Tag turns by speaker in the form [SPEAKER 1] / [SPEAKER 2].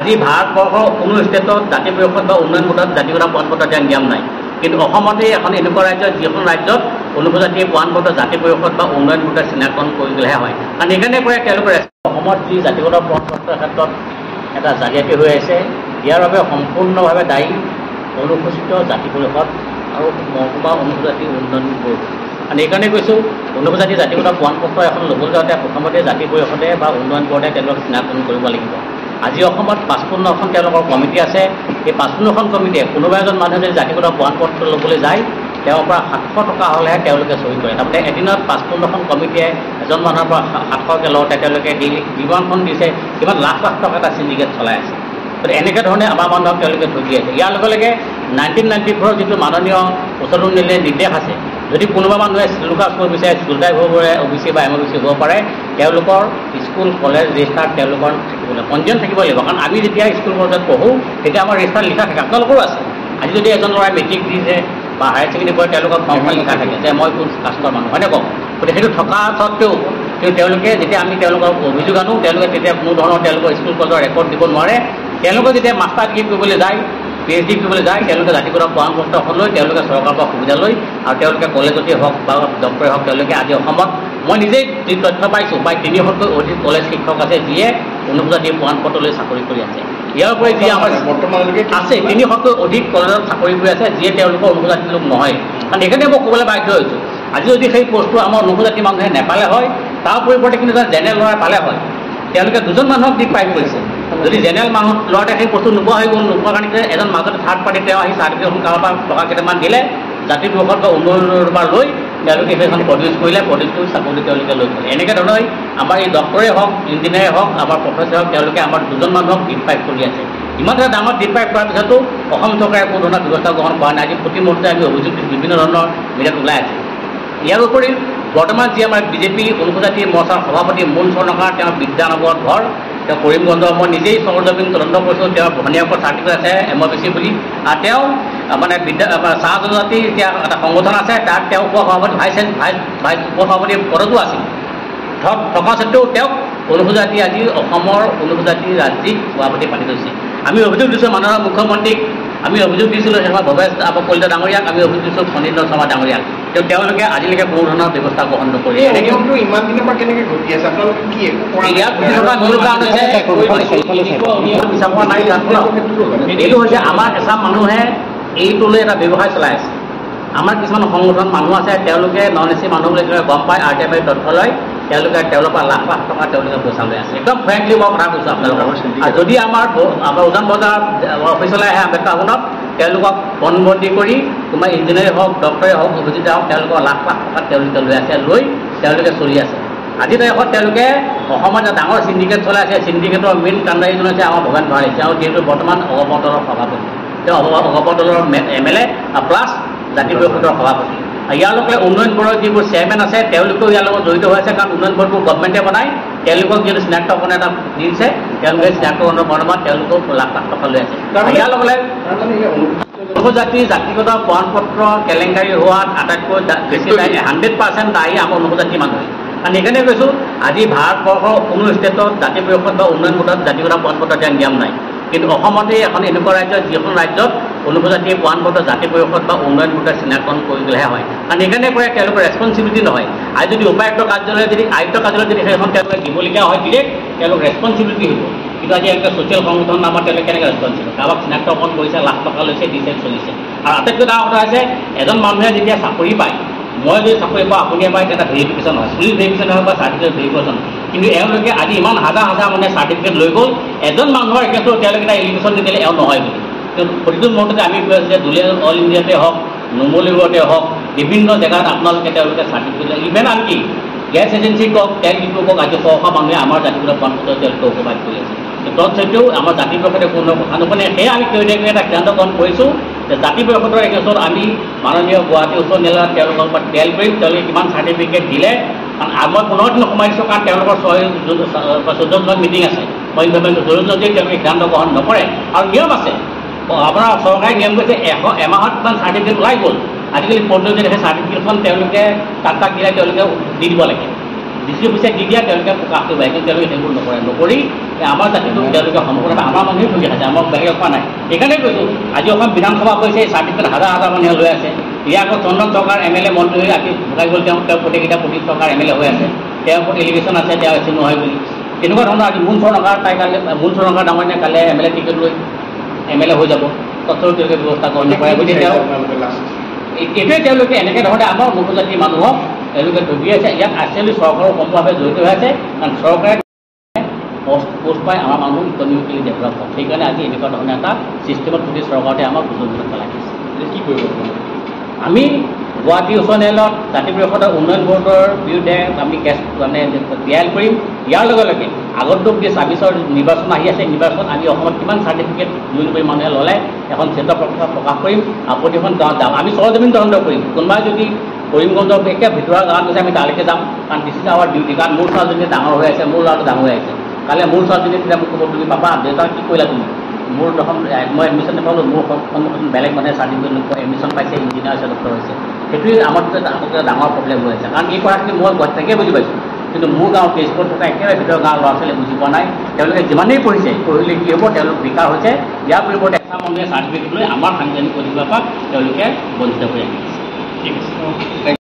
[SPEAKER 1] আজি ভাৰতবৰ্ষৰ কোনো ষ্টেটত জাতি পৰিষদ বা উন্নয়ন বোৰ্ডত জাতিগত প্ৰমাণপত্ৰ দিয়া নিয়ম নাই, কিন্তু অসমতে এখন এনেকুৱা ৰাজ্য যিখন ৰাজ্যত অনুপজাতি প্ৰমাণপত্ৰ জাতি পৰিষদ বা উন্নয়ন বোৰ্ডে চিনাক্তন কৰিলেহে হয়। কাৰণ সেইকাৰণে কয় তেওঁলোকে অসমত যি জাতিগত প্ৰমাণপত্ৰৰ ক্ষেত্ৰত এটা জালিয়াতি হৈ আছে, ইয়াৰ বাবে সম্পূৰ্ণভাৱে দায়ী অনুসূচিত জাতি পৰিষদ আৰু মহকুমা অনুপজাতি উন্নয়ন বোৰ্ড। কাৰণ এইকাৰণে কৈছোঁ, অনুপজাতি জাতিগত প্ৰমাণপত্ৰ এখন ল'বলৈ যাওঁতে প্ৰথমতে জাতি পৰিষদে বা উন্নয়ন বোৰ্ডে তেওঁলোকক চিনাক্তন কৰিব লাগিব। আজি অসমত ৫৫খন তেওঁলোকৰ কমিটি আছে। এই ৫৫খন কমিটিয়ে কোনোবা এজন মানুহে যদি জাতিগত প্ৰমাণপত্ৰ ল'বলৈ যায়, তেওঁৰ পৰা ৭০০ টকা হ'লেহে তেওঁলোকে চহী কৰে। তাৰমানে এদিনত ৫৫খন কমিটিয়ে এজন মানুহৰ পৰা ৭০০কৈ লওঁতে তেওঁলোকে যিমানখন দিছে কিমান লাখ লাখ টকা এটা চিণ্ডিকেট চলাই আছে। গতিকে এনেকৈ ধৰণে আমাৰ মানুহক তেওঁলোকে ঠগি আছে। ইয়াৰ লগে লগে 1994 যিটো মাননীয় উচ্চতম ন্যায়ালয়ৰ নিৰ্দেশ আছে, যদি কোনোবা মানুহে লুকাছ কৰিব বিচাৰে, স্কুল টাইপ হ'ব পাৰে, OBC বা MOBC হ'ব পাৰে, তেওঁলোকৰ স্কুল কলেজ ৰেজিষ্টাৰ তেওঁলোকৰ থাকিবলৈ পঞ্জীয়ন থাকিব লাগিব। কাৰণ আমি যেতিয়া স্কুল কলেজত পঢ়োঁ তেতিয়া আমাৰ ৰেজিষ্টাৰ লিখা থাকে, আপোনালোকৰো আছে। আজি যদি এজন ল'ৰাই মেট্ৰিক দিছে বা হায়াৰ ছেকেণ্ডেৰী পঢ়ে, তেওঁলোকৰ ফৰ্মখন লিখা থাকে যে মই কোন কাষ্টৰ মানুহ, হয়নে কওক? গতিকে সেইটো থকা স্বত্বেও কিন্তু তেওঁলোকে যেতিয়া আমি তেওঁলোকৰ অভিযোগ আনোঁ, তেওঁলোকে তেতিয়া কোনো ধৰণৰ তেওঁলোকৰ স্কুল কলেজৰ ৰেকৰ্ড দিব নোৱাৰে। তেওঁলোকে যেতিয়া মাষ্টাৰ ডিগ্ৰী কৰিবলৈ যায়, PhD কৰিবলৈ যায়, তেওঁলোকে জাতিগত প্ৰমাণপত্ৰখন লৈ তেওঁলোকে চৰকাৰৰ পৰা সুবিধা লৈ আৰু তেওঁলোকে কলেজতেই হওক বা ডক্টৰে হওক, তেওঁলোকে আজি অসমত মই নিজেই যি তথ্য পাইছোঁ, প্ৰায় ৩০০তকৈ অধিক কলেজ শিক্ষক আছে যিয়ে অনুপজাতি প্ৰমাণপত্ৰ লৈ চাকৰি কৰি আছে। ইয়াৰ উপৰি যি আমাৰ বৰ্তমানলৈকে আছে ৩০০তকৈ অধিক কলেজত চাকৰি কৰি আছে যিয়ে তেওঁলোকৰ অনুপজাতি লোক নহয়। কাৰণ এইকাৰণে মই ক'বলৈ বাধ্য হৈছোঁ, আজি যদি সেই পষ্টটো আমাৰ অনুপজাতি মানুহে নেপালে হয়, তাৰ পৰিৱৰ্তে কিন্তু এটা জেনেৰেল ল'ৰাই পালে হয়, তেওঁলোকে দুজন মানুহক দি পাই কৰিছে। যদি জেনেৰেল মানুহ ল'ৰাতে সেই বস্তু নোপোৱা হৈ গ'ল, নোপোৱাৰ কাৰণে এজন মাজতে থাৰ্ড পাৰ্টি তেওঁ আহি চাৰ্টিফিকেটখন কাৰোবাৰ টকা কেইটামান দিলে, জাতি পৰিষদ বা উন্নয়নৰ পৰা লৈ তেওঁলোকে সেইখন প্ৰডিউচ কৰিলে, প্ৰডিউচ কৰি চাকৰি তেওঁলোকে লৈ গ'লে। এনেকৈ ধৰণে আমাৰ এই ডক্টৰে হওক, ইঞ্জিনিয়াৰে হওক, আমাৰ প্ৰফেচৰ হওক, তেওঁলোকে আমাৰ দুজন মানুহক ডিপ্ৰাইভ কৰি আছে। ইমান এটা ডাঙৰ ডিপ্ৰাইভ কৰাৰ পিছতো অসম চৰকাৰে কোনো ধৰণৰ ব্যৱস্থা গ্ৰহণ কৰা নাই। আজি প্ৰতিমুহূৰ্তে আমি অভিযোগ বিভিন্ন ধৰণৰ মিডিয়াত ওলাই আছে। ইয়াৰ উপৰি বৰ্তমান যি আমাৰ বিজেপি অনুপজাতি মৰ্চাৰ সভাপতি মুন স্বৰ্ণকাৰ, তেওঁৰ বিদ্যানগৰত ঘৰ, তেওঁ কৰিমগঞ্জ, মই নিজেই চৰজমিন তদন্ত কৰিছোঁ, তেওঁৰ ভনীয়েকৰ চাৰ্টিফিকেট আছে MOBC বুলি, আৰু তেওঁ মানে চাহ জনজাতি এতিয়া এটা সংগঠন আছে, তাত তেওঁ উপসভাপতি ভাইচ উপসভাপতি পদতো আছিল। থকা স্বত্বেও তেওঁক অনুপজাতি আজি অসমৰ অনুপজাতি ৰাজ্যিক সভাপতি পাতি থৈছে। আমি অভিযোগ দিছোঁ মাননীয় মুখ্যমন্ত্ৰীক, আমি অভিযোগ দিছিলোঁ সেইসময়ত ভৱেশ কলিতা ডাঙৰীয়াক, আমি অভিযোগ দিছোঁ ফণীন্দ্ৰ শৰ্মা ডাঙৰীয়াক, তেওঁলোকে আজিলৈকে কোনো ধৰণৰ ব্যৱস্থা গ্ৰহণ নকৰে।
[SPEAKER 2] ইমান দিনৰ পৰা কেনেকৈ ঘটি আছে আপোনালোকে কি
[SPEAKER 1] ইয়াত ঘটি থকা মূল কাৰণ হৈছে বিচাৰ কৰা নাই। এইটো হৈছে আমাৰ এচাম মানুহে এইটোলৈ এটা ব্যৱসায় চলাই আছে। আমাৰ কিছুমান সংগঠন মানুহ আছে, তেওঁলোকে নন এচি মানুহবিলাক গম পায়, RTI তথ্য লয়, তেওঁলোকে তেওঁলোকৰ পৰা লাখ লাখ টকা তেওঁলোকে পইচা লৈ আছে। একদম ফ্ৰেংকলি মই কথা কৈছোঁ আপোনালোকক। আৰু যদি আমাৰ উজান বজাৰ অফিচলৈ আহে আম্বেদকাৰ ভৱনত, তেওঁলোকক বন্দী কৰি কোনোবা ইঞ্জিনিয়াৰে হওক, ডক্টৰে হওক, অভিজিতে হওক, তেওঁলোকৰ লাখ লাখ টকা তেওঁলোকে লৈ আছে, লৈ তেওঁলোকে চলি আছে। আজিৰ তাৰিখত তেওঁলোকে অসমত এটা ডাঙৰ চিণ্ডিকেট চলাই আছে। চিণ্ডিকেটৰ মেইন কাণ্ডাৰীজন হৈছে আমাৰ ভৱেন ভৰালী, তেওঁ যিহেতু বৰ্তমান অগপ দলৰ সভাপতি, তেওঁ অগপ দলৰ MLA প্লাছ জাতি পৰিষদৰ সভাপতি। ইয়াৰ লগে উন্নয়ন বোৰ্ডৰ যিবোৰ চেয়াৰমেন আছে তেওঁলোকেও ইয়াৰ লগত জড়িত হৈ আছে, কাৰণ উন্নয়ন বোৰ্ডবোৰ গভৰ্ণমেণ্টে বনায়, তেওঁলোকক যিহেতু চিনাক্তকৰণ এটা দিছে, তেওঁলোকে চিনাক্তকৰণৰ বৰ্ণমাত তেওঁলোকেও লাখ লাখ টকা লৈ আছে। ইয়াৰ লগে অনুপজাতিৰ জাতিগত প্ৰমাণপত্ৰ কেলেংকাৰী হোৱাত আটাইতকৈ বেছি দায়ী 100% দায়ী আমাৰ অনুপজাতি মানুহে। কাৰণ সেইকাৰণে কৈছোঁ, আজি ভাৰতবৰ্ষৰ কোনো ষ্টেটত জাতি পৰিষদ বা উন্নয়ন বোৰ্ডত জাতিগত প্ৰমাণপত্ৰ দিয়া নিয়ম নাই, কিন্তু অসমতে এখন এনেকুৱা ৰাজ্য যিখন ৰাজ্যত অনুপজাতি প্ৰমাণপত্ৰ জাতি পৰিষদ বা উন্নয়ন বোৰ্ডে চিনাক্তন কৰিলেহে হয়। কাৰণ সেইকাৰণে কয় তেওঁলোকৰ ৰেছপনচিবিলিটি নহয়। আজি যদি উপায়ুক্ত কাৰ্যালয়ে যদি আয়ুক্ত কাৰ্যালয়ত যদি সেইখন তেওঁলোকে দিবলগীয়া হয়, দিলে তেওঁলোক ৰেছপনচিবিলিটি হ'ব। কিন্তু আজি এনেকৈ ছ'চিয়েল সংগঠন নামত তেওঁলোকে কেনেকৈ ৰেছপনচিবল, কাৰোবাক চিনাক্তকৰণ কৰিছে, লাখ টকা লৈছে, দিছে, চলিছে। আৰু আটাইতকৈ ডাঙৰ কথা হৈছে, এজন মানুহে যেতিয়া চাকৰি পায়, মই যদি চাকৰি পাওঁ, আপুনিয়ে পায়, এটা ভেৰিফিকেশ্যন হয়, পুলিচ ভেৰিফিকেশ্যন হয় বা চাৰ্টিফিকেট ভেৰিফিকেশ্যন। কিন্তু এওঁলোকে আজি ইমান হাজাৰ হাজাৰ মানুহে চাৰ্টিফিকেট লৈ গ'ল, এজন মানুহৰ একেটো তেওঁলোকে এটা এলিগেশ্যন দি দিলে এওঁ নহয় বুলি। প্ৰতিটো মুহূৰ্ততে আমি কৈ আছোঁ যে দুলীয়া অল ইণ্ডিয়াতে হওক, নুমলীগড়তে হওক, বিভিন্ন জেগাত আপোনালোকে তেওঁলোকে চাৰ্টিফিকেট লয়। ইভেন আনকি গেছ এজেঞ্চি কওক, তেল ডিপু কওক, আজি শ শ মানুহে আমাৰ জাতিগত প্ৰমাণপত্ৰ তেওঁলোকে প্ৰভাইড কৰি আছে। তৎসত্বেও আমাৰ জাতি পৰিষদে কোনো কথা নুশুনে। সেয়ে আমি কেইটাকৈ এটা সিদ্ধান্ত গ্ৰহণ কৰিছোঁ যে জাতি পৰিষদৰ এগেইনষ্টত আমি মাননীয় গুৱাহাটী উচ্চ ন্যায়ালয়ত তেওঁলোকৰ ওপৰত ট্ৰেইল কৰিম, তেওঁলোকে কিমান চাৰ্টিফিকেট দিলে। কাৰণ মই 15 দিন সময় দিছোঁ, কাৰণ তেওঁলোকৰ 14জন মিটিং আছে। মই যদি তেওঁলোকে সিদ্ধান্ত গ্ৰহণ নকৰে, আৰু নিয়ম আছে, আপোনাৰ চৰকাৰে নিয়ম কৰিছে এমাহত কিমান চাৰ্টিফিকেট ওলাই গ'ল। আজিকালি পদ্ধতি সেই চাৰ্টিফিকেটখন তেওঁলোকে তাক দিলে তেওঁলোকে দি দিব লাগে। ডিচি অফিচে দি দিয়া তেওঁলোকে প্ৰকাশ কৰিব কিন্তু তেওঁলোকে সেইবোৰ নকৰি আমাৰ জাতিটোক তেওঁলোকে সম্পূৰ্ণ আমাৰ মানুহে ঠগি আছে আমাক বাহিৰে কোৱা নাই সেইকাৰণে কৈছোঁ আজি অসম বিধানসভা কৈছে এই চাৰ্টিফিকেট হাজাৰ হাজাৰ মানুহে লৈ আছে ইয়াৰ আগত চন্দন চৰকাৰ MLA মন্ত্ৰী হৈ আজি ভোগাই গ'ল তেওঁ প্ৰতিকেইটা চৰকাৰ MLA হৈ আছে তেওঁৰ ওপৰত এলিগেশ্যন আছে তেওঁ এচিভ নহয় বুলি তেনেকুৱা ধৰণৰ আজি মুন চৰণকাৰ তাই কাইলৈ মুন চৰণকাৰ ডাঙৰীয়া কাইলৈ MLA টিকেট লৈ MLA হৈ যাব তথাপিও তেওঁলোকে ব্যৱস্থা গ্ৰহণ নকৰে গতিকে তেওঁ এইটোৱে তেওঁলোকে এনেকৈ ধৰণে আমাৰ অনুপজাতি মানুহক তেওঁলোকে ঠগি আছে ইয়াত একচুৱেলি চৰকাৰৰ সম্পূৰ্ণভাৱে জড়িত হৈ আছে কাৰণ চৰকাৰে পোষ্ট পাই আমাৰ মানুহ ইকনমিকেলি ডেভেলপ হয় সেইকাৰণে আজি এনেকুৱা ধৰণে এটা ছিষ্টেমত প্ৰতি চৰকাৰতে আমাক বুজনিত পেলাই দিছে
[SPEAKER 2] কি কৰিব
[SPEAKER 1] আমি গুৱাহাটী উচ্চ ন্যায়ালয়ত জাতি পৰিষদৰ উন্নয়ন বৰ্ডৰ বিৰুদ্ধে আমি কেছ মানে দায়েৰ কৰিম ইয়াৰ লগে লগে আগন্তুক যি ২৬ৰ নিৰ্বাচন আহি আছে নিৰ্বাচন আমি অসমত কিমান চাৰ্টিফিকেট জইন কৰি মানুহে ল'লে এখন শ্বেত প্ৰকাশ কৰিম আৰু প্ৰতিখন গাঁৱত যাম আমি সৰজমিন তদন্ত কৰিম কোনোবাই যদি কৰিমগঞ্জৰ একে ভিতৰুৱা গাঁৱত গৈছে আমি তালৈকে যাম কাৰণ দিছ ইজ আৱাৰ ডিউটি কাৰণ মোৰ ছোৱালীজনী ডাঙৰ হৈ আছে মোৰ ল'ৰাটো ডাঙৰ হৈ আছে কাইলৈ মোৰ ছোৱালীজনী তেতিয়া মোক ক'ব তুমি পাপা দেউতা কি কৰিলা তুমি মোৰ দেখোন মই এডমিশ্যন নাপালোঁ মোৰ সন্মুখত বেলেগ মানুহে চাৰ্টিফিকেট নোপোৱা এডমিশ্যন পাইছে ইঞ্জিনিয়াৰ হৈছে ডক্টৰ হৈছে সেইটোৱে আমাৰ ডাঙৰ প্ৰব্লেম হৈ আছে কাৰণ এই কথাখিনি মই গতিকে বুজি পাইছোঁ কিন্তু মোৰ গাঁৱৰ তেজপুৰত থকা একেবাৰে ভিতৰৰ গাঁৱৰ ল'ৰা ছোৱালীয়ে বুজি পোৱা নাই তেওঁলোকে যিমানেই পঢ়িছে পঢ়িলে কি হ'ব তেওঁলোক বিকাৰ হৈছে ইয়াৰ পৰিৱৰ্তে এটা মানুহে চাৰ্টিফিকেট লৈ আমাৰ সাংবিধানিক অধিকাৰৰ পৰা তেওঁলোকে বঞ্চিত কৰি আহিছে ঠিক আছে